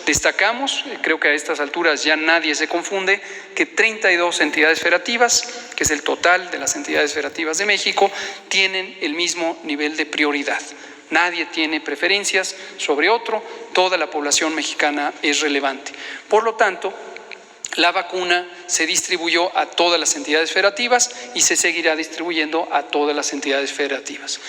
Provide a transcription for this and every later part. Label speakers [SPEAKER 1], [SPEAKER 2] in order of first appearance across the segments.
[SPEAKER 1] Destacamos, creo que a estas alturas ya nadie se confunde, que 32 entidades federativas, que es el total de las entidades federativas de México, tienen el mismo nivel de prioridad. Nadie tiene preferencias sobre otro, toda la población mexicana es relevante. Por lo tanto, la vacuna se distribuyó a todas las entidades federativas y se seguirá distribuyendo a todas las entidades federativas.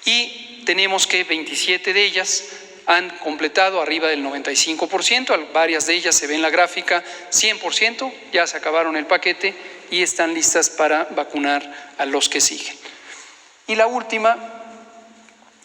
[SPEAKER 1] Y tenemos que 27 de ellas han completado arriba del 95%, varias de ellas se ve en la gráfica, 100%, ya se acabaron el paquete y están listas para vacunar a los que siguen. Y la última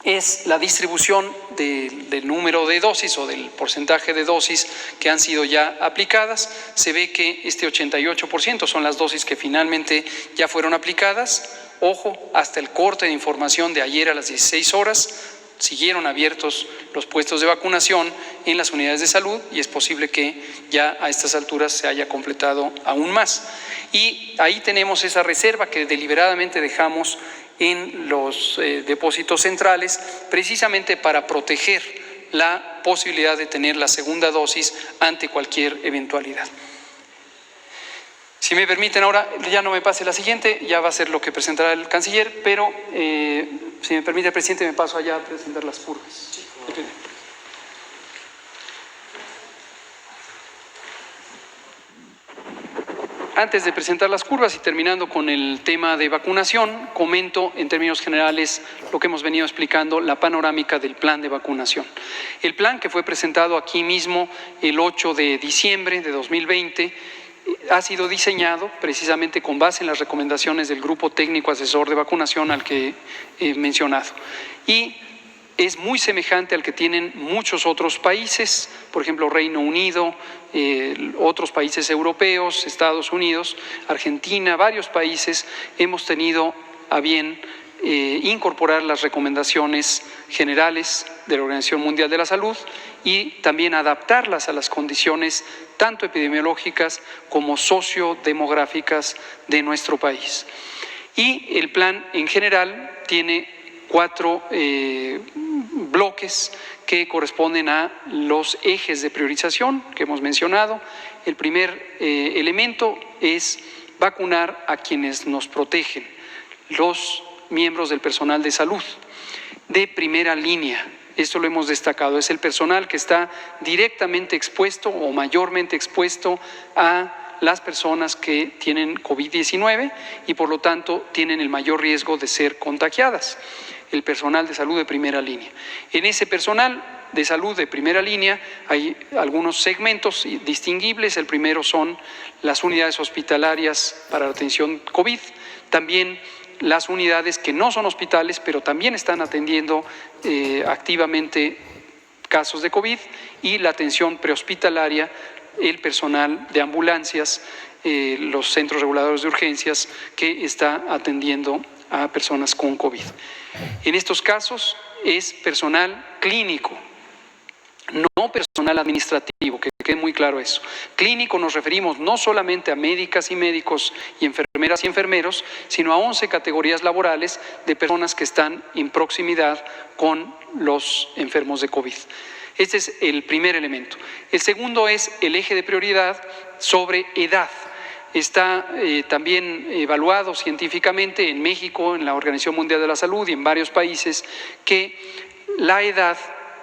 [SPEAKER 1] es la distribución del número de dosis o del porcentaje de dosis que han sido ya aplicadas. Se ve que este 88% son las dosis que finalmente ya fueron aplicadas. Ojo, hasta el corte de información de ayer a las 16 horas, siguieron abiertos los puestos de vacunación en las unidades de salud y es posible que ya a estas alturas se haya completado aún más. Y ahí tenemos esa reserva que deliberadamente dejamos en los depósitos centrales, precisamente para proteger la posibilidad de tener la segunda dosis ante cualquier eventualidad. Si me permiten ahora, ya no me pase la siguiente, ya va a ser lo que presentará el canciller, pero si me permite, presidente, me paso allá a presentar las curvas. Sí. Antes de presentar las curvas y terminando con el tema de vacunación, comento en términos generales lo que hemos venido explicando, la panorámica del plan de vacunación. El plan que fue presentado aquí mismo el 8 de diciembre de 2020 ha sido diseñado precisamente con base en las recomendaciones del Grupo Técnico Asesor de Vacunación al que he mencionado. Y es muy semejante al que tienen muchos otros países, por ejemplo, Reino Unido, otros países europeos, Estados Unidos, Argentina, varios países hemos tenido a bien incorporar las recomendaciones generales de la Organización Mundial de la Salud y también adaptarlas a las condiciones tanto epidemiológicas como sociodemográficas de nuestro país. Y el plan en general tiene 4 bloques que corresponden a los ejes de priorización que hemos mencionado. El primer elemento es vacunar a quienes nos protegen, los miembros del personal de salud de primera línea. Esto lo hemos destacado, es el personal que está directamente expuesto o mayormente expuesto a las personas que tienen COVID-19 y por lo tanto tienen el mayor riesgo de ser contagiadas, el personal de salud de primera línea. En ese personal de salud de primera línea hay algunos segmentos distinguibles. El primero son las unidades hospitalarias para la atención COVID, también las unidades que no son hospitales, pero también están atendiendo activamente casos de COVID, y la atención prehospitalaria, el personal de ambulancias, los centros reguladores de urgencias que está atendiendo a personas con COVID. En estos casos es personal clínico, no personal administrativo, que quede muy claro eso. Clínico nos referimos no solamente a médicas y médicos y enfermeras y enfermeros, sino a 11 categorías laborales de personas que están en proximidad con los enfermos de COVID. Este es el primer elemento. El segundo es el eje de prioridad sobre edad. Está también evaluado científicamente en México, en la Organización Mundial de la Salud y en varios países, que la edad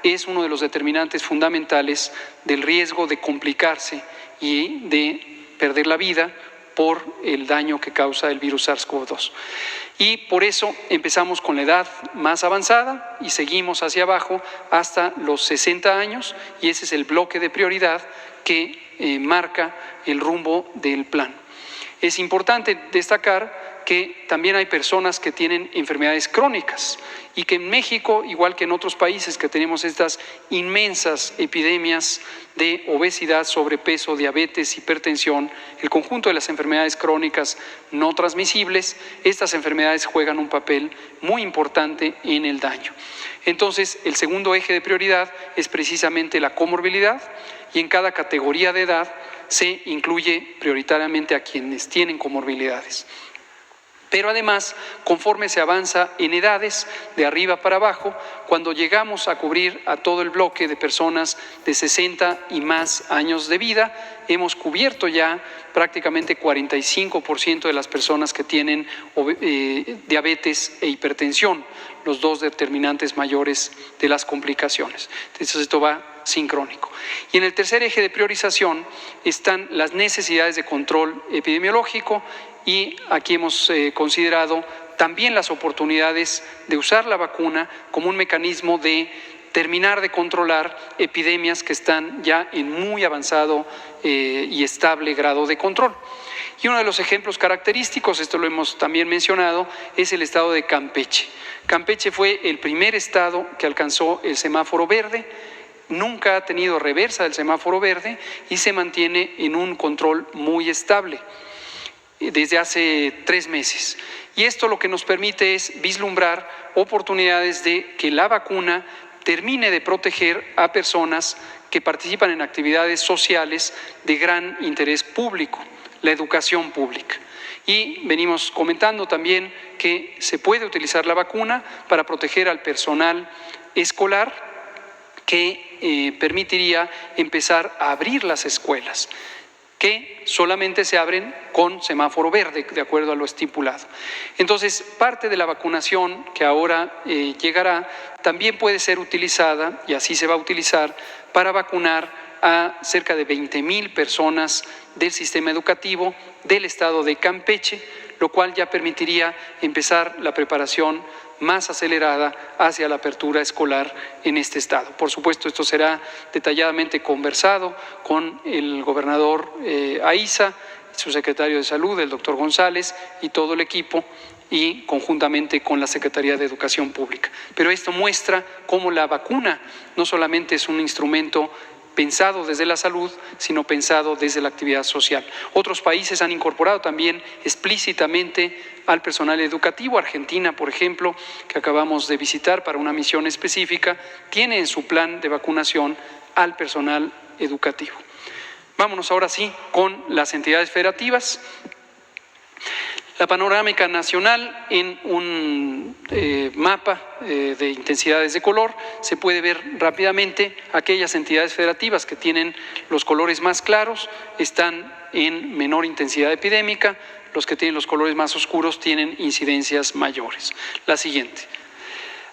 [SPEAKER 1] es uno de los determinantes fundamentales del riesgo de complicarse y de perder la vida por el daño que causa el virus SARS-CoV-2. Y por eso empezamos con la edad más avanzada y seguimos hacia abajo hasta los 60 años, y ese es el bloque de prioridad que marca el rumbo del plan. Es importante destacar que también hay personas que tienen enfermedades crónicas y que en México, igual que en otros países que tenemos estas inmensas epidemias de obesidad, sobrepeso, diabetes, hipertensión, el conjunto de las enfermedades crónicas no transmisibles, estas enfermedades juegan un papel muy importante en el daño. Entonces, el segundo eje de prioridad es precisamente la comorbilidad, y en cada categoría de edad se incluye prioritariamente a quienes tienen comorbilidades. Pero además, conforme se avanza en edades, de arriba para abajo, cuando llegamos a cubrir a todo el bloque de personas de 60 y más años de vida, hemos cubierto ya prácticamente 45% de las personas que tienen diabetes e hipertensión, los dos determinantes mayores de las complicaciones. Entonces esto va sincrónico. Y en el tercer eje de priorización están las necesidades de control epidemiológico, y aquí hemos considerado también las oportunidades de usar la vacuna como un mecanismo de terminar de controlar epidemias que están ya en muy avanzado y estable grado de control. Y uno de los ejemplos característicos, esto lo hemos también mencionado, es el estado de Campeche. Campeche fue el primer estado que alcanzó el semáforo verde, nunca ha tenido reversa del semáforo verde y se mantiene en un control muy estable desde hace 3 meses. Y esto lo que nos permite es vislumbrar oportunidades de que la vacuna termine de proteger a personas que participan en actividades sociales de gran interés público, la educación pública. Y venimos comentando también que se puede utilizar la vacuna para proteger al personal escolar, que permitiría empezar a abrir las escuelas, que solamente se abren con semáforo verde, de acuerdo a lo estipulado. Entonces, parte de la vacunación que ahora llegará también puede ser utilizada, y así se va a utilizar, para vacunar a cerca de 20,000 personas del sistema educativo del estado de Campeche, lo cual ya permitiría empezar la preparación más acelerada hacia la apertura escolar en este estado. Por supuesto, esto será detalladamente conversado con el gobernador Aiza, su secretario de Salud, el doctor González, y todo el equipo, y conjuntamente con la Secretaría de Educación Pública. Pero esto muestra cómo la vacuna no solamente es un instrumento pensado desde la salud, sino pensado desde la actividad social. Otros países han incorporado también explícitamente al personal educativo. Argentina, por ejemplo, que acabamos de visitar para una misión específica, tiene en su plan de vacunación al personal educativo. Vámonos ahora sí con las entidades federativas. La panorámica nacional en un mapa de intensidades de color, se puede ver rápidamente aquellas entidades federativas que tienen los colores más claros, están en menor intensidad epidémica, los que tienen los colores más oscuros tienen incidencias mayores. La siguiente.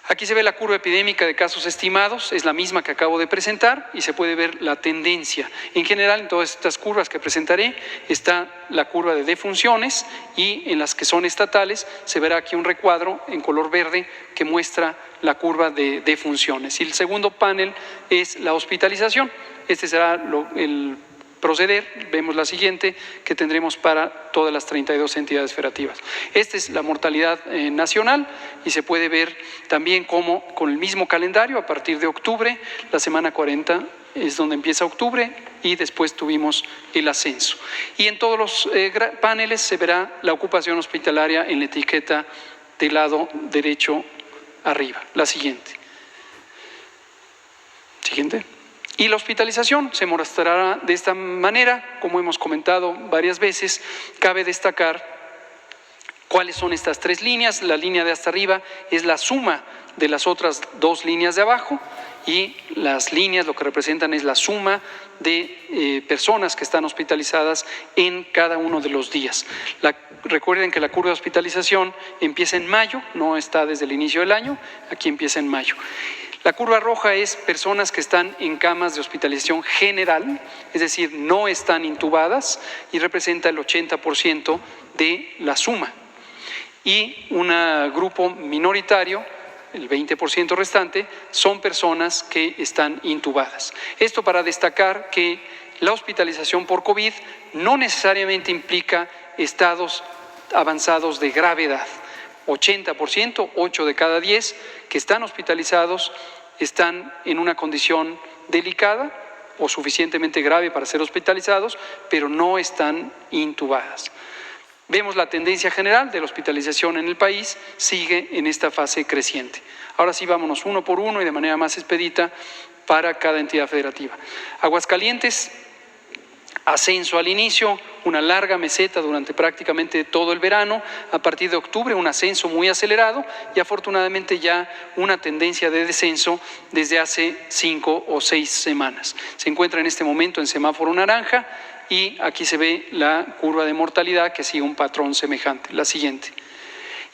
[SPEAKER 1] Aquí se ve la curva epidémica de casos estimados, es la misma que acabo de presentar y se puede ver la tendencia. En general, en todas estas curvas que presentaré está la curva de defunciones y en las que son estatales se verá aquí un recuadro en color verde que muestra la curva de defunciones. Y el segundo panel es la hospitalización. Este será el proceder, vemos la siguiente que tendremos para todas las 32 entidades federativas. Esta es la mortalidad nacional y se puede ver también cómo con el mismo calendario a partir de octubre, la semana 40 es donde empieza octubre y después tuvimos el ascenso. Y en todos los paneles se verá la ocupación hospitalaria en la etiqueta del lado derecho arriba. La siguiente. Siguiente. Y la hospitalización se mostrará de esta manera, como hemos comentado varias veces. Cabe destacar cuáles son estas 3 líneas. La línea de hasta arriba es la suma de las otras 2 líneas de abajo y las líneas lo que representan es la suma de personas que están hospitalizadas en cada uno de los días. Recuerden que la curva de hospitalización empieza en mayo, no está desde el inicio del año, aquí empieza en mayo. La curva roja es personas que están en camas de hospitalización general, es decir, no están intubadas y representa el 80% de la suma. Y un grupo minoritario, el 20% restante, son personas que están intubadas. Esto para destacar que la hospitalización por COVID no necesariamente implica estados avanzados de gravedad. 80%, 8 de cada 10 que están hospitalizados están en una condición delicada o suficientemente grave para ser hospitalizados, pero no están intubadas. Vemos la tendencia general de la hospitalización en el país, sigue en esta fase creciente. Ahora sí, vámonos uno por uno y de manera más expedita para cada entidad federativa. Aguascalientes ascenso al inicio, una larga meseta durante prácticamente todo el verano, a partir de octubre un ascenso muy acelerado y afortunadamente ya una tendencia de descenso desde hace 5 o 6 semanas. Se encuentra en este momento en semáforo naranja y aquí se ve la curva de mortalidad que sigue un patrón semejante, la siguiente.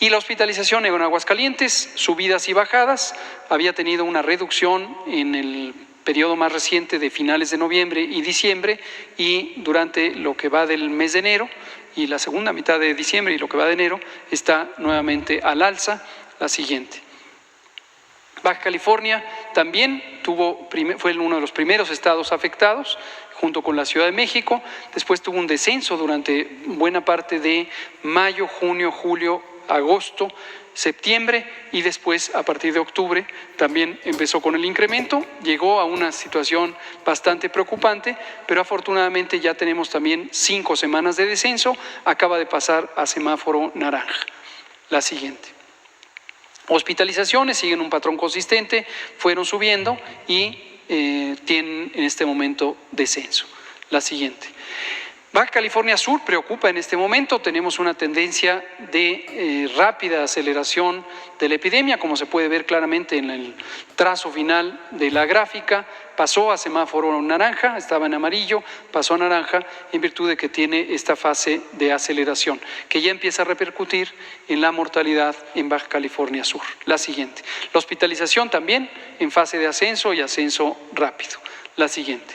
[SPEAKER 1] Y la hospitalización en Aguascalientes, subidas y bajadas, había tenido una reducción en el periodo más reciente de finales de noviembre y diciembre y durante lo que va del mes de enero y la segunda mitad de diciembre y lo que va de enero está nuevamente al alza, la siguiente. Baja California también fue uno de los primeros estados afectados junto con la Ciudad de México, después tuvo un descenso durante buena parte de mayo, junio, julio, agosto, septiembre y después a partir de octubre también empezó con el incremento, llegó a una situación bastante preocupante, pero afortunadamente ya tenemos también 5 semanas de descenso, acaba de pasar a semáforo naranja. La siguiente. Hospitalizaciones siguen un patrón consistente, fueron subiendo y tienen en este momento descenso. La siguiente. Baja California Sur preocupa en este momento, tenemos una tendencia de rápida aceleración de la epidemia, como se puede ver claramente en el trazo final de la gráfica, pasó a semáforo naranja, estaba en amarillo, pasó a naranja en virtud de que tiene esta fase de aceleración, que ya empieza a repercutir en la mortalidad en Baja California Sur. La siguiente. La hospitalización también en fase de ascenso y ascenso rápido. La siguiente.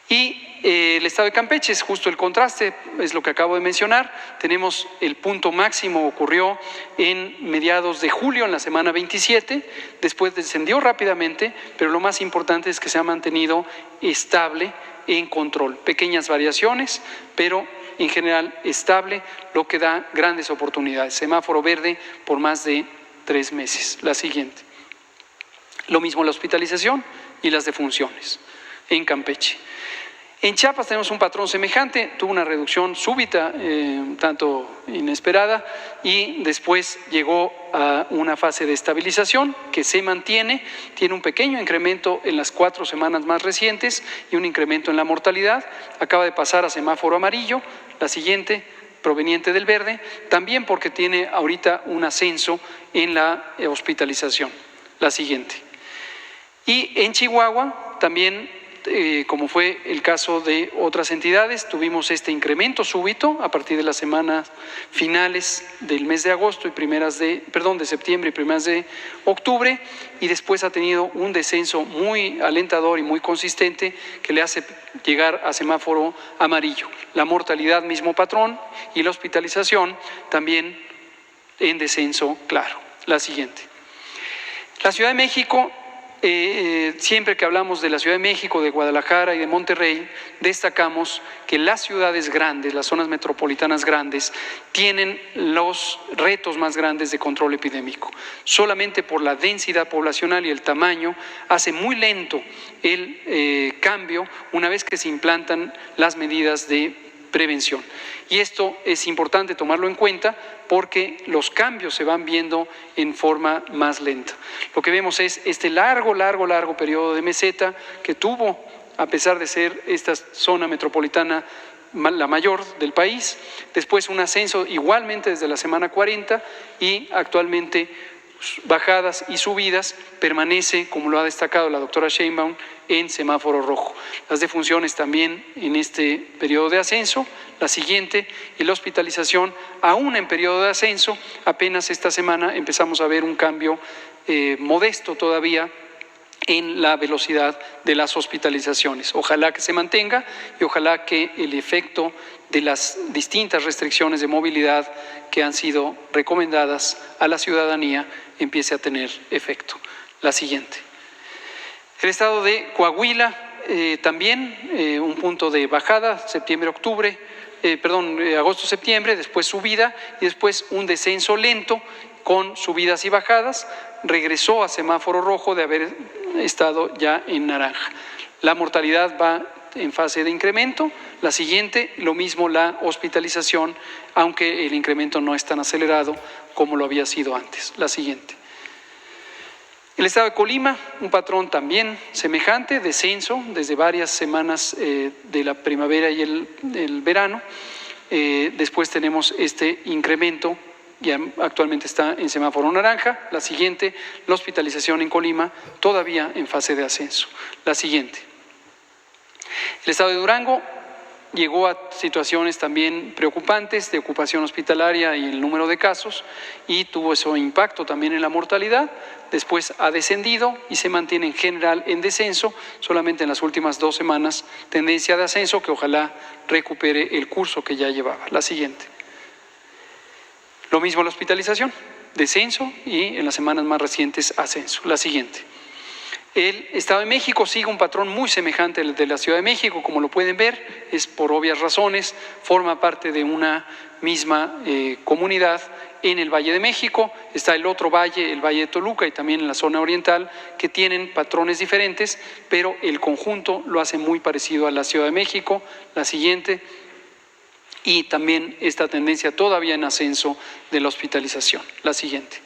[SPEAKER 1] Y el estado de Campeche es justo el contraste, es lo que acabo de mencionar. Tenemos el punto máximo, ocurrió en mediados de julio, en la semana 27, después descendió rápidamente, pero lo más importante es que se ha mantenido estable en control. Pequeñas variaciones, pero en general estable, lo que da grandes oportunidades. Semáforo verde por más de 3 meses. La siguiente. Lo mismo la hospitalización y las defunciones en Campeche. En Chiapas tenemos un patrón semejante, tuvo una reducción súbita, tanto inesperada, y después llegó a una fase de estabilización que se mantiene, tiene un pequeño incremento en las 4 semanas más recientes y un incremento en la mortalidad, acaba de pasar a semáforo amarillo, la siguiente proveniente del verde, también porque tiene ahorita un ascenso en la hospitalización, la siguiente. Y en Chihuahua también, como fue el caso de otras entidades, tuvimos este incremento súbito a partir de las semanas finales del mes de agosto y de septiembre y primeras de octubre, y después ha tenido un descenso muy alentador y muy consistente que le hace llegar a semáforo amarillo. La mortalidad, mismo patrón, y la hospitalización también en descenso claro. La siguiente. La Ciudad de México. Siempre que hablamos de la Ciudad de México, de Guadalajara y de Monterrey, destacamos que las ciudades grandes, las zonas metropolitanas grandes, tienen los retos más grandes de control epidémico. Solamente por la densidad poblacional y el tamaño hace muy lento el cambio una vez que se implantan las medidas de prevención. Y esto es importante tomarlo en cuenta porque los cambios se van viendo en forma más lenta. Lo que vemos es este largo periodo de meseta que tuvo, a pesar de ser esta zona metropolitana la mayor del país, después un ascenso igualmente desde la semana 40 y actualmente bajadas y subidas, permanece, como lo ha destacado la doctora Sheinbaum, en semáforo rojo. Las defunciones también en este periodo de ascenso, la siguiente, y la hospitalización aún en periodo de ascenso. Apenas esta semana empezamos a ver un cambio modesto todavía en la velocidad de las hospitalizaciones. Ojalá que se mantenga y ojalá que el efecto de las distintas restricciones de movilidad que han sido recomendadas a la ciudadanía empiece a tener efecto. La siguiente. El estado de Coahuila también un punto de bajada, agosto-septiembre, después subida y después un descenso lento con subidas y bajadas, regresó a semáforo rojo de haber estado ya en naranja. La mortalidad va en fase de incremento. La siguiente, lo mismo la hospitalización, aunque el incremento no es tan acelerado como lo había sido antes. La siguiente. El estado de Colima, un patrón también semejante, descenso desde varias semanas de la primavera y el verano. Después tenemos este incremento, ya actualmente está en semáforo naranja. La siguiente, la hospitalización en Colima, todavía en fase de ascenso. La siguiente. El estado de Durango llegó a situaciones también preocupantes de ocupación hospitalaria y el número de casos, y tuvo ese impacto también en la mortalidad. Después ha descendido y se mantiene en general en descenso, solamente en las últimas 2 semanas tendencia de ascenso, que ojalá recupere el curso que ya llevaba. La siguiente. Lo mismo la hospitalización, descenso, y en las semanas más recientes ascenso. La siguiente. El Estado de México sigue un patrón muy semejante al de la Ciudad de México, como lo pueden ver, es por obvias razones, forma parte de una misma comunidad en el Valle de México. Está el otro valle, el Valle de Toluca, y también en la zona oriental, que tienen patrones diferentes, pero el conjunto lo hace muy parecido a la Ciudad de México. La siguiente. Y también esta tendencia todavía en ascenso de la hospitalización. La siguiente.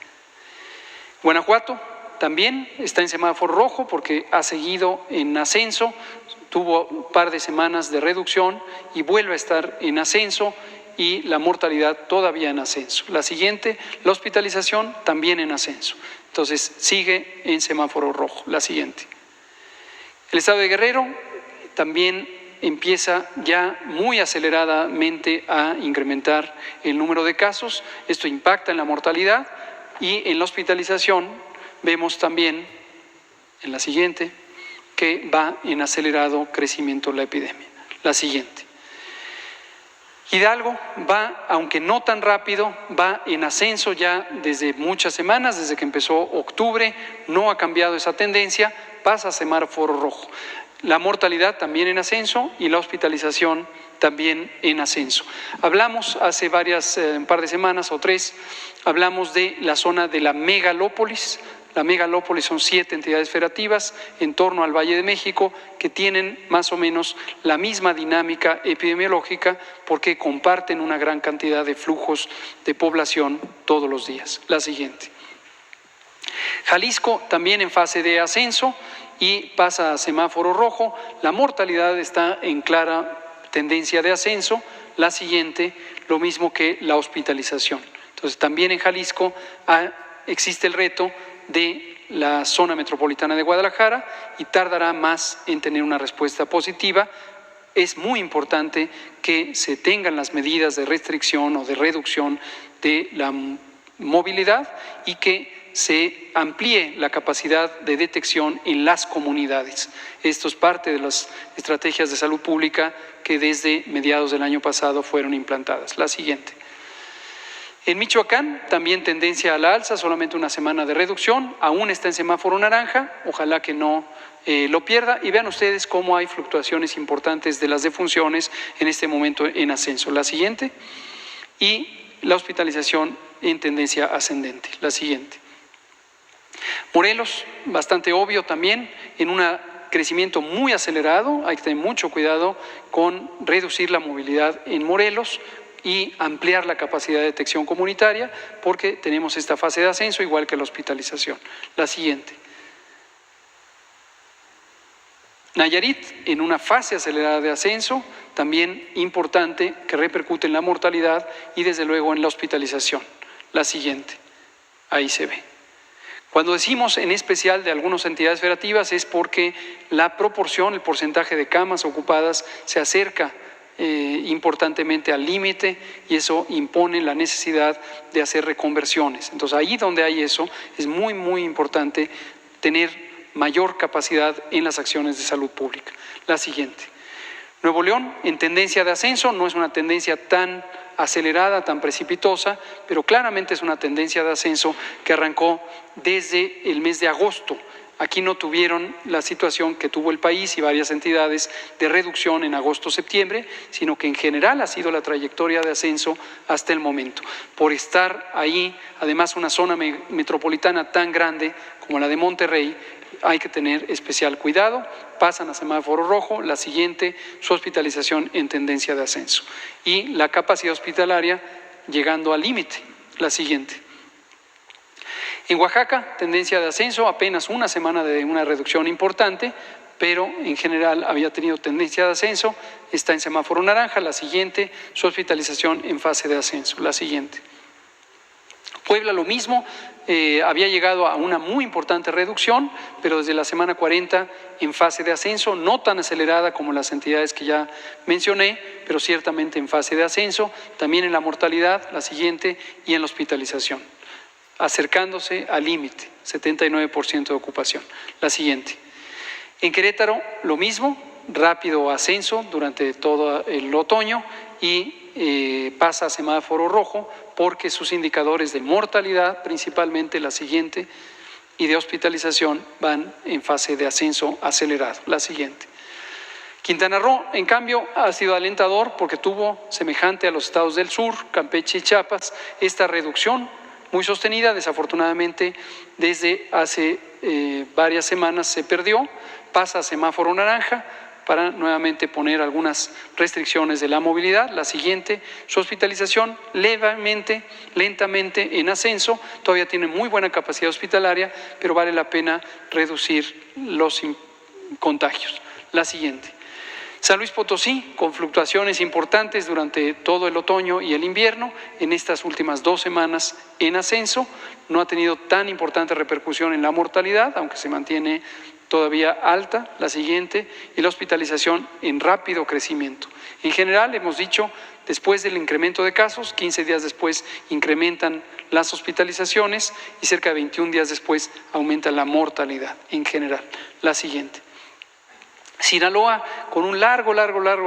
[SPEAKER 1] Guanajuato también está en semáforo rojo porque ha seguido en ascenso, tuvo un par de semanas de reducción y vuelve a estar en ascenso, y la mortalidad todavía en ascenso. La siguiente, la hospitalización también en ascenso. Entonces sigue en semáforo rojo. La siguiente. El estado de Guerrero también empieza ya muy aceleradamente a incrementar el número de casos. Esto impacta en la mortalidad, y en la hospitalización vemos también, en la siguiente, que va en acelerado crecimiento la epidemia. La siguiente. Hidalgo va, aunque no tan rápido, va en ascenso ya desde muchas semanas, desde que empezó octubre, no ha cambiado esa tendencia, pasa a semáforo rojo. La mortalidad también en ascenso y la hospitalización también en ascenso. Hablamos hace un par de semanas o 3, hablamos de la zona de la megalópolis. La megalópolis son 7 entidades federativas en torno al Valle de México que tienen más o menos la misma dinámica epidemiológica porque comparten una gran cantidad de flujos de población todos los días. La siguiente. Jalisco también en fase de ascenso y pasa a semáforo rojo. La mortalidad está en clara tendencia de ascenso. La siguiente, lo mismo que la hospitalización. Entonces también en Jalisco existe el reto de la zona metropolitana de Guadalajara y tardará más en tener una respuesta positiva. Es muy importante que se tengan las medidas de restricción o de reducción de la movilidad y que se amplíe la capacidad de detección en las comunidades. Esto es parte de las estrategias de salud pública que desde mediados del año pasado fueron implantadas. La siguiente. En Michoacán también tendencia a la alza, solamente una semana de reducción, aún está en semáforo naranja, ojalá que no lo pierda, y vean ustedes cómo hay fluctuaciones importantes de las defunciones en este momento en ascenso. La siguiente. Y la hospitalización en tendencia ascendente. La siguiente. Morelos, bastante obvio también, en un crecimiento muy acelerado, hay que tener mucho cuidado con reducir la movilidad en Morelos y ampliar la capacidad de detección comunitaria porque tenemos esta fase de ascenso igual que la hospitalización. La siguiente. Nayarit en una fase acelerada de ascenso, también importante que repercute en la mortalidad y desde luego en la hospitalización. La siguiente. Ahí se ve. Cuando decimos en especial de algunas entidades federativas es porque la proporción, el porcentaje de camas ocupadas se acerca importantemente al límite y eso impone la necesidad de hacer reconversiones. Entonces ahí donde hay eso es muy, muy importante tener mayor capacidad en las acciones de salud pública. La siguiente. Nuevo León en tendencia de ascenso, no es una tendencia tan acelerada, tan precipitosa, pero claramente es una tendencia de ascenso que arrancó desde el mes de agosto. Aquí no tuvieron la situación que tuvo el país y varias entidades de reducción en agosto-septiembre, sino que en general ha sido la trayectoria de ascenso hasta el momento. Por estar ahí, además una zona metropolitana tan grande como la de Monterrey, hay que tener especial cuidado. Pasan a semáforo rojo, la siguiente, su hospitalización en tendencia de ascenso. Y la capacidad hospitalaria llegando al límite, la siguiente. En Oaxaca, tendencia de ascenso, apenas una semana de una reducción importante, pero en general había tenido tendencia de ascenso, está en semáforo naranja. La siguiente, su hospitalización en fase de ascenso. La siguiente. Puebla lo mismo, había llegado a una muy importante reducción, pero desde la semana 40 en fase de ascenso, no tan acelerada como las entidades que ya mencioné, pero ciertamente en fase de ascenso, también en la mortalidad, la siguiente, y en la hospitalización, acercándose al límite, 79% de ocupación. La siguiente. En Querétaro lo mismo, rápido ascenso durante todo el otoño y pasa a semáforo rojo porque sus indicadores de mortalidad, principalmente la siguiente, y de hospitalización van en fase de ascenso acelerado. La siguiente. Quintana Roo, en cambio, ha sido alentador porque tuvo, semejante a los estados del sur, Campeche y Chiapas, esta reducción muy sostenida. Desafortunadamente, desde hace varias semanas se perdió, pasa a semáforo naranja para nuevamente poner algunas restricciones de la movilidad. La siguiente, su hospitalización levemente, lentamente en ascenso, todavía tiene muy buena capacidad hospitalaria, pero vale la pena reducir los contagios. La siguiente. San Luis Potosí, con fluctuaciones importantes durante todo el otoño y el invierno, en estas últimas 2 semanas en ascenso, no ha tenido tan importante repercusión en la mortalidad, aunque se mantiene todavía alta. La siguiente, y la hospitalización en rápido crecimiento. En general, hemos dicho, después del incremento de casos, 15 días después incrementan las hospitalizaciones y cerca de 21 días después aumenta la mortalidad en general. La siguiente. Sinaloa, con un largo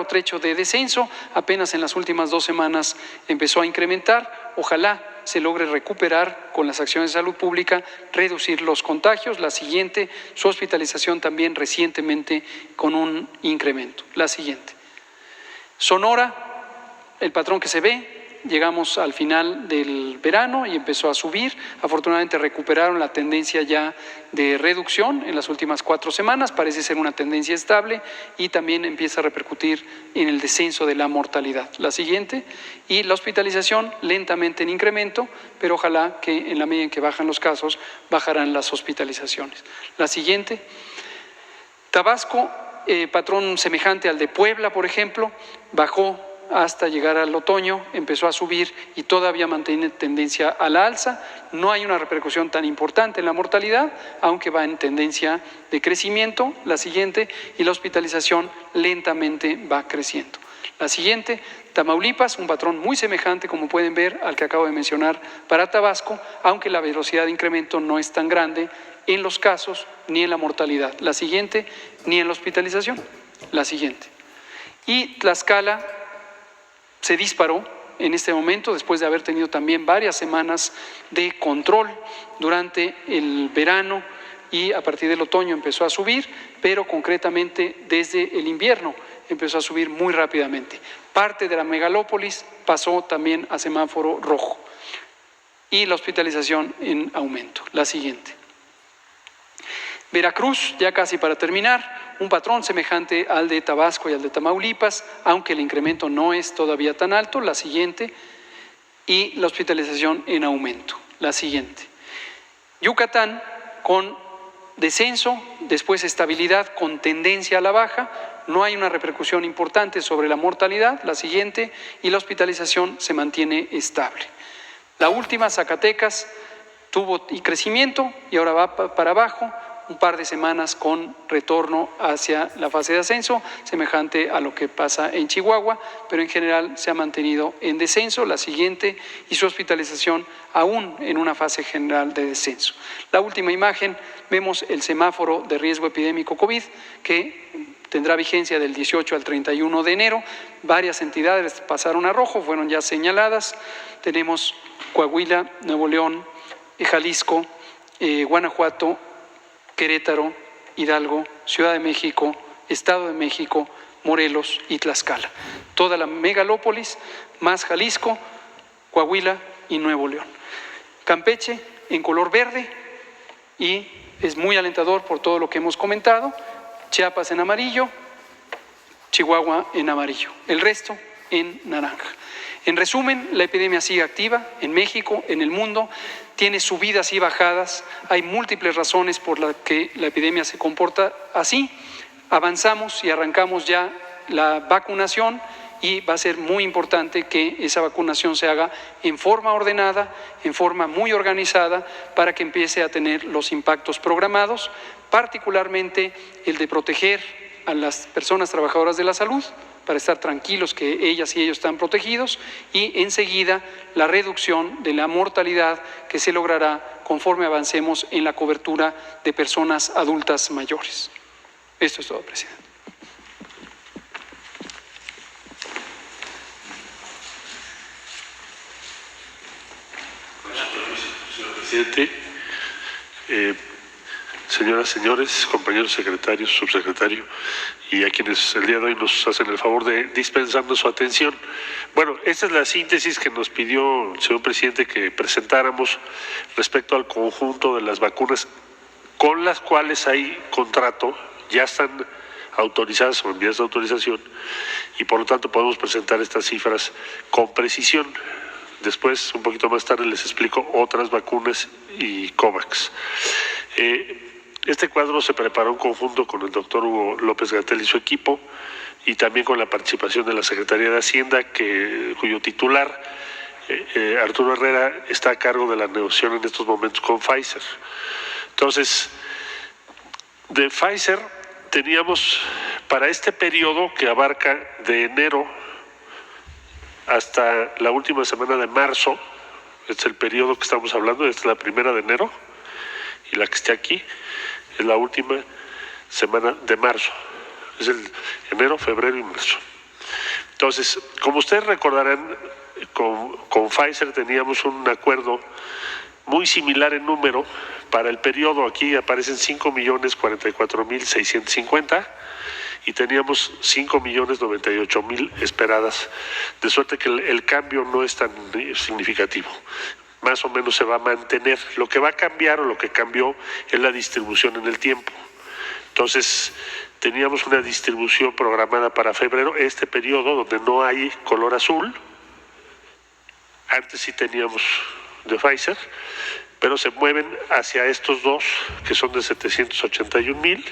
[SPEAKER 1] trecho de descenso, apenas en las últimas 2 semanas empezó a incrementar. Ojalá se logre recuperar con las acciones de salud pública, reducir los contagios. La siguiente, su hospitalización también recientemente con un incremento. La siguiente. Sonora, el patrón que se ve. Llegamos al final del verano y empezó a subir. Afortunadamente recuperaron la tendencia ya de reducción en las últimas 4 semanas, parece ser una tendencia estable y también empieza a repercutir en el descenso de la mortalidad. La siguiente, y la hospitalización lentamente en incremento, pero ojalá que en la medida en que bajan los casos, bajarán las hospitalizaciones. La siguiente, Tabasco, patrón semejante al de Puebla, por ejemplo, bajó hasta llegar al otoño, empezó a subir y todavía mantiene tendencia a la alza. No hay una repercusión tan importante en la mortalidad, aunque va en tendencia de crecimiento. La siguiente, y la hospitalización lentamente va creciendo. La siguiente, Tamaulipas, un patrón muy semejante, como pueden ver, al que acabo de mencionar para Tabasco, aunque la velocidad de incremento no es tan grande en los casos ni en la mortalidad. La siguiente, ni en la hospitalización. La siguiente. Y Tlaxcala se disparó en este momento después de haber tenido también varias semanas de control durante el verano y a partir del otoño empezó a subir, pero concretamente desde el invierno empezó a subir muy rápidamente. Parte de la megalópolis pasó también a semáforo rojo y la hospitalización en aumento. La siguiente. Veracruz, ya casi para terminar, un patrón semejante al de Tabasco y al de Tamaulipas, aunque el incremento no es todavía tan alto. La siguiente, y la hospitalización en aumento. La siguiente. Yucatán, con descenso, después estabilidad con tendencia a la baja, no hay una repercusión importante sobre la mortalidad. La siguiente, y la hospitalización se mantiene estable. La última, Zacatecas, tuvo crecimiento y ahora va para abajo. Un par de semanas con retorno hacia la fase de ascenso, semejante a lo que pasa en Chihuahua, pero en general se ha mantenido en descenso. La siguiente, y su hospitalización aún en una fase general de descenso. La última imagen, vemos el semáforo de riesgo epidémico COVID, que tendrá vigencia del 18 al 31 de enero. Varias entidades pasaron a rojo, fueron ya señaladas. Tenemos Coahuila, Nuevo León, Jalisco, Guanajuato, Querétaro, Hidalgo, Ciudad de México, Estado de México, Morelos y Tlaxcala. Toda la megalópolis, más Jalisco, Coahuila y Nuevo León. Campeche en color verde y es muy alentador por todo lo que hemos comentado. Chiapas en amarillo, Chihuahua en amarillo, el resto en naranja. En resumen, la epidemia sigue activa en México, en el mundo, tiene subidas y bajadas, hay múltiples razones por las que la epidemia se comporta así. Avanzamos y arrancamos ya la vacunación y va a ser muy importante que esa vacunación se haga en forma ordenada, en forma muy organizada, para que empiece a tener los impactos programados, particularmente el de proteger a las personas trabajadoras de la salud, para estar tranquilos que ellas y ellos están protegidos, y enseguida la reducción de la mortalidad que se logrará conforme avancemos en la cobertura de personas adultas mayores. Esto es todo, presidente.
[SPEAKER 2] Señor presidente, señoras, señores, compañeros secretarios, subsecretario, y a quienes el día de hoy nos hacen el favor de dispensarnos su atención. Bueno, esta es la síntesis que nos pidió el señor presidente que presentáramos respecto al conjunto de las vacunas con las cuales hay contrato, ya están autorizadas o enviadas de autorización, y por lo tanto podemos presentar estas cifras con precisión. Después, un poquito más tarde, les explico otras vacunas y COVAX. Este cuadro se preparó en conjunto con el doctor Hugo López-Gatell y su equipo, y también con la participación de la Secretaría de Hacienda, cuyo titular, Arturo Herrera, está a cargo de la negociación en estos momentos con Pfizer. Entonces, de Pfizer teníamos para este periodo que abarca de enero hasta la última semana de marzo, es el periodo que estamos hablando, esta es la primera de enero, y la que está aquí es la última semana de marzo, es el enero, febrero y marzo. Entonces, como ustedes recordarán, con Pfizer teníamos un acuerdo muy similar en número. Para el periodo aquí aparecen 5.044.650 y teníamos 5.098.000 esperadas, de suerte que el cambio no es tan significativo. Más o menos se va a mantener. Lo que va a cambiar o lo que cambió es la distribución en el tiempo. Entonces, teníamos una distribución programada para febrero, este periodo donde no hay color azul. Antes sí teníamos de Pfizer, pero se mueven hacia estos dos, que son de 781.000,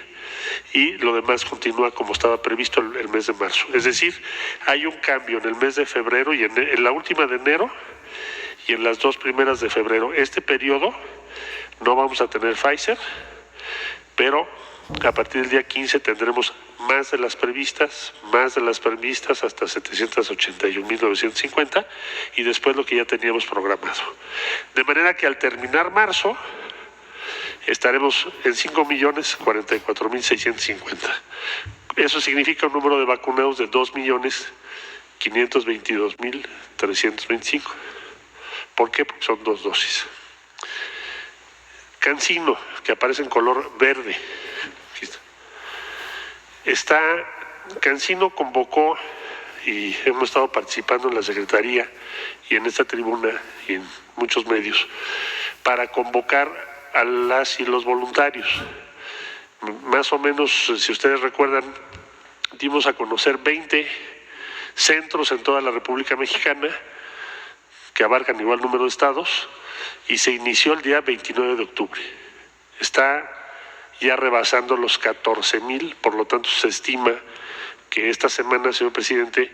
[SPEAKER 2] y lo demás continúa como estaba previsto el mes de marzo. Es decir, hay un cambio en el mes de febrero y en la última de enero y en las dos primeras de febrero. Este periodo no vamos a tener Pfizer, pero a partir del día 15 tendremos más de las previstas hasta 781.950, y después lo que ya teníamos programado. De manera que al terminar marzo estaremos en 5.044.650. Eso significa un número de vacunados de 2.522.325. ¿Por qué? Porque son 2 dosis. CanSino, que aparece en color verde. CanSino convocó, y hemos estado participando en la Secretaría y en esta tribuna y en muchos medios, para convocar a las y los voluntarios. Más o menos, si ustedes recuerdan, dimos a conocer 20 centros en toda la República Mexicana que abarcan igual número de estados, y se inició el día 29 de octubre. Está ya rebasando los 14.000, por lo tanto se estima que esta semana, señor presidente,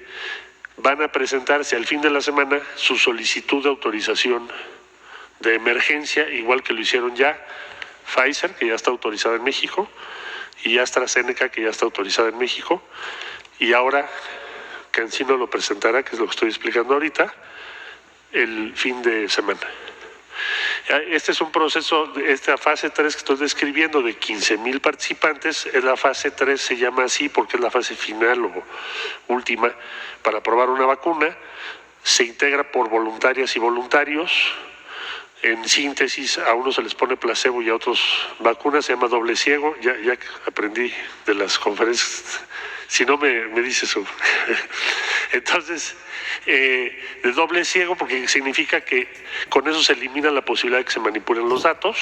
[SPEAKER 2] van a presentarse al fin de la semana su solicitud de autorización de emergencia, igual que lo hicieron ya Pfizer, que ya está autorizada en México, y AstraZeneca, que ya está autorizada en México, y ahora CanSino lo presentará, que es lo que estoy explicando ahorita, el fin de semana. Este es un proceso, esta fase 3 que estoy describiendo de 15.000 participantes, es la fase 3, se llama así porque es la fase final o última para probar una vacuna. Se integra por voluntarias y voluntarios. En síntesis, a unos se les pone placebo y a otros vacunas, se llama doble ciego, ya aprendí de las conferencias, si no me dice eso. Entonces, de doble ciego porque significa que con eso se elimina la posibilidad de que se manipulen los datos.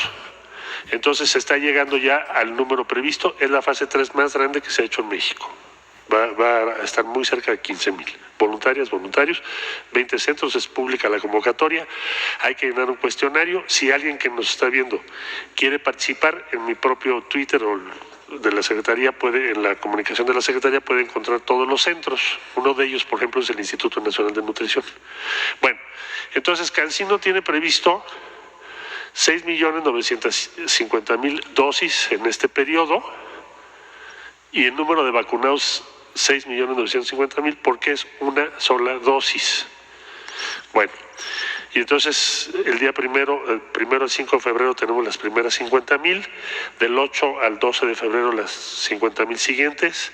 [SPEAKER 2] Entonces se está llegando ya al número previsto, es la fase 3 más grande que se ha hecho en México. va a estar muy cerca de 15,000. Voluntarias, voluntarios, 20 centros, es pública la convocatoria, hay que llenar un cuestionario. Si alguien que nos está viendo quiere participar, en mi propio Twitter o de la Secretaría en la comunicación de la Secretaría puede encontrar todos los centros. Uno de ellos, por ejemplo, es el Instituto Nacional de Nutrición. Bueno, entonces Cancino tiene previsto 6,950,000 dosis en este periodo y el número de vacunados 6,950,000 porque es una sola dosis. Bueno, y entonces el día primero al 5 de febrero tenemos las primeras 50,000, del 8 al 12 de febrero las 50,000 siguientes,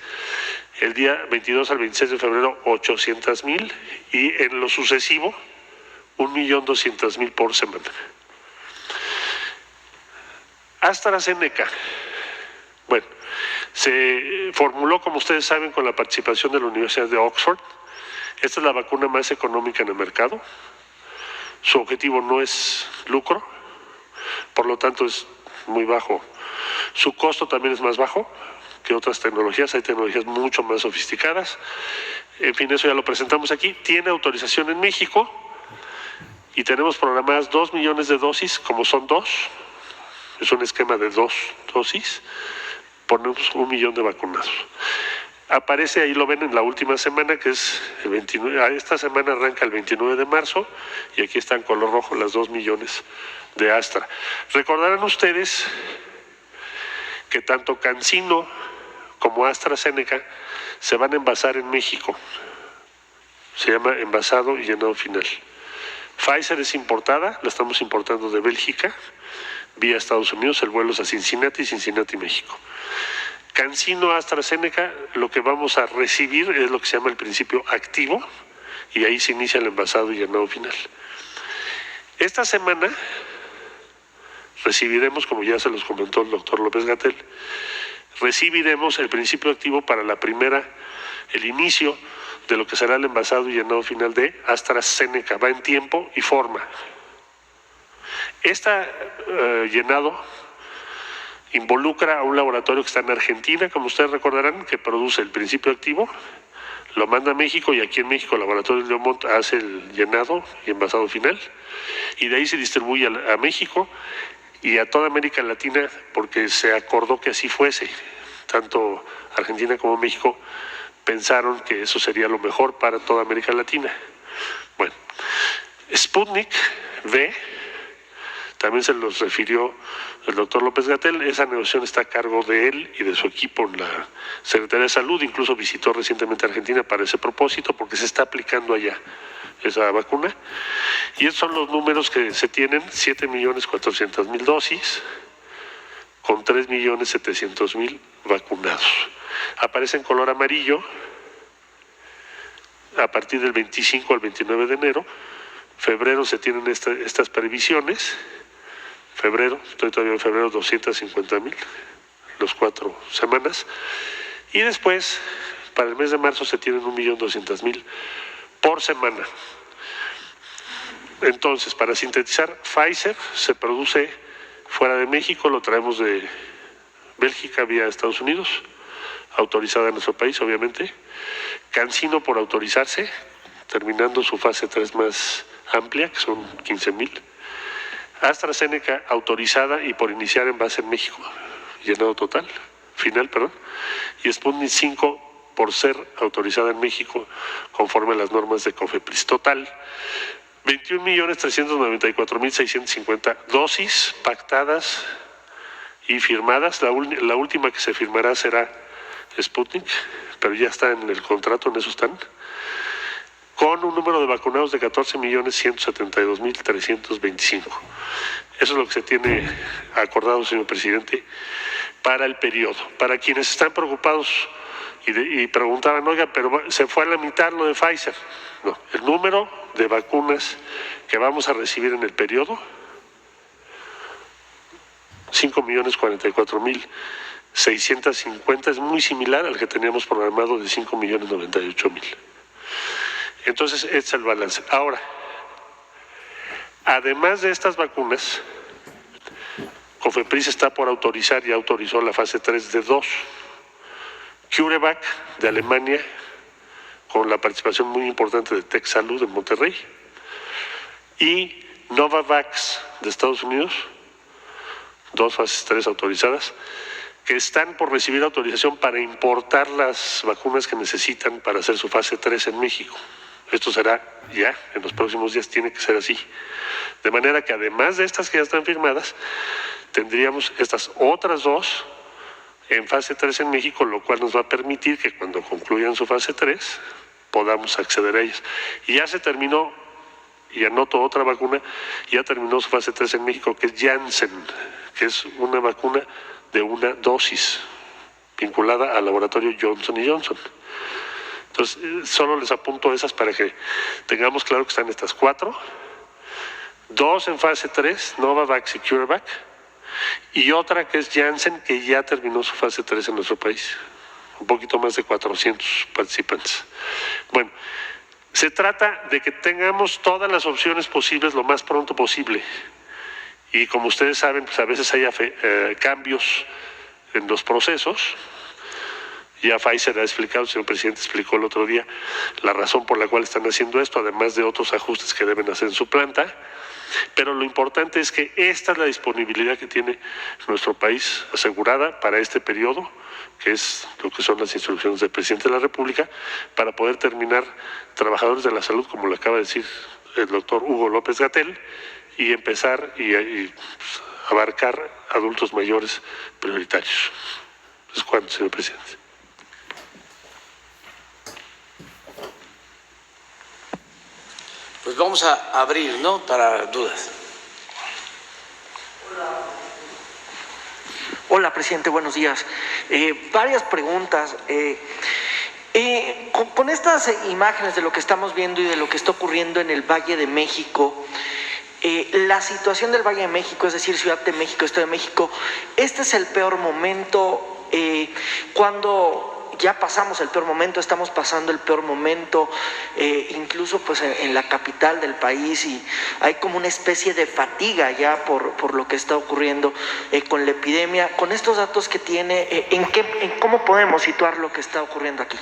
[SPEAKER 2] el día 22 al 26 de febrero 800,000 y en lo sucesivo 1,200,000 por semana. AstraZeneca, bueno, se formuló, como ustedes saben, con la participación de la Universidad de Oxford. Esta es la vacuna más económica en el mercado. Su objetivo no es lucro, por lo tanto es muy bajo. Su costo también es más bajo que otras tecnologías, hay tecnologías mucho más sofisticadas. En fin, eso ya lo presentamos aquí. Tiene autorización en México y tenemos programadas 2 millones de dosis, como son dos, es un esquema de 2 dosis, ponemos 1 millón de vacunados. Aparece, ahí lo ven en la última semana, que es el 29, esta semana arranca el 29 de marzo, y aquí está en color rojo las 2 millones de Astra. Recordarán ustedes que tanto Cancino como AstraZeneca se van a envasar en México. Se llama envasado y llenado final. Pfizer es importada, la estamos importando de Bélgica, vía Estados Unidos, el vuelo es a Cincinnati, México. Cancino, AstraZeneca, lo que vamos a recibir es lo que se llama el principio activo y ahí se inicia el envasado y llenado final. Esta semana recibiremos, como ya se los comentó el doctor López-Gatell, recibiremos el principio activo para el inicio de lo que será el envasado y llenado final de AstraZeneca. Va en tiempo y forma. Llenado involucra a un laboratorio que está en Argentina, como ustedes recordarán, que produce el principio activo, lo manda a México y aquí en México el laboratorio de Leomont hace el llenado y envasado final y de ahí se distribuye a México y a toda América Latina porque se acordó que así fuese. Tanto Argentina como México pensaron que eso sería lo mejor para toda América Latina. Bueno, Sputnik V, también se los refirió el doctor López-Gatell, esa negociación está a cargo de él y de su equipo en la Secretaría de Salud, incluso visitó recientemente Argentina para ese propósito, porque se está aplicando allá esa vacuna. Y esos son los números que se tienen: 7,400,000 dosis, con 3,700,000 vacunados. Aparece en color amarillo a partir del 25 al 29 de enero. Febrero se tienen estas previsiones. Estoy todavía en febrero, 250,000, los 4 semanas. Y después, para el mes de marzo, se tienen 1,200,000 por semana. Entonces, para sintetizar, Pfizer se produce fuera de México, lo traemos de Bélgica vía Estados Unidos, autorizada en nuestro país, obviamente. Cancino por autorizarse, terminando su fase 3 más amplia, que son 15,000. AstraZeneca autorizada y por iniciar en base en México, llenado final. Y Sputnik 5 por ser autorizada en México conforme a las normas de COFEPRIS. Total, 21,394,650 dosis pactadas y firmadas. La última que se firmará será Sputnik, pero ya está en el contrato, en eso están, con un número de vacunados de 14,172,325. Eso es lo que se tiene acordado, señor presidente, para el periodo. Para quienes están preocupados y preguntaban, oiga, pero se fue a la mitad lo de Pfizer. No, el número de vacunas que vamos a recibir en el periodo, 5,044,650, es muy similar al que teníamos programado de 5,098,000. Entonces, este es el balance. Ahora, además de estas vacunas, COFEPRIS está por autorizar, ya autorizó la fase 3 de 2, CureVac de Alemania, con la participación muy importante de Tech Salud en Monterrey, y Novavax de Estados Unidos, 2 fases 3 autorizadas, que están por recibir autorización para importar las vacunas que necesitan para hacer su fase 3 en México. Esto será ya, en los próximos días tiene que ser así. De manera que además de estas que ya están firmadas, tendríamos estas otras 2 en fase 3 en México, lo cual nos va a permitir que cuando concluyan su fase 3 podamos acceder a ellas. Y ya se terminó, y anoto otra vacuna, ya terminó su fase 3 en México, que es Janssen, que es una vacuna de una dosis vinculada al laboratorio Johnson & Johnson. Entonces, solo les apunto esas para que tengamos claro que están estas 4, 2 en fase 3, Novavax y CureVac, y otra que es Janssen, que ya terminó su fase 3 en nuestro país, un poquito más de 400 participantes. Bueno, se trata de que tengamos todas las opciones posibles lo más pronto posible. Y como ustedes saben, pues a veces hay cambios en los procesos. Ya Pfizer ha explicado, el señor presidente explicó el otro día la razón por la cual están haciendo esto, además de otros ajustes que deben hacer en su planta. Pero lo importante es que esta es la disponibilidad que tiene nuestro país asegurada para este periodo, que es lo que son las instrucciones del presidente de la República, para poder terminar trabajadores de la salud, como lo acaba de decir el doctor Hugo López-Gatell, y empezar y abarcar adultos mayores prioritarios. ¿Es cuándo, señor presidente?
[SPEAKER 3] Pues vamos a abrir, ¿no?, para dudas.
[SPEAKER 4] Hola, presidente, buenos días. Varias preguntas. Con estas imágenes de lo que estamos viendo y de lo que está ocurriendo en el Valle de México, la situación del Valle de México, es decir, Ciudad de México, Estado de México, este es el peor momento. Cuando ya pasamos el peor momento, estamos pasando el peor momento, incluso pues en la capital del país, y hay como una especie de fatiga ya por lo que está ocurriendo con la epidemia. Con estos datos que tiene, ¿en cómo podemos situar lo que está ocurriendo aquí?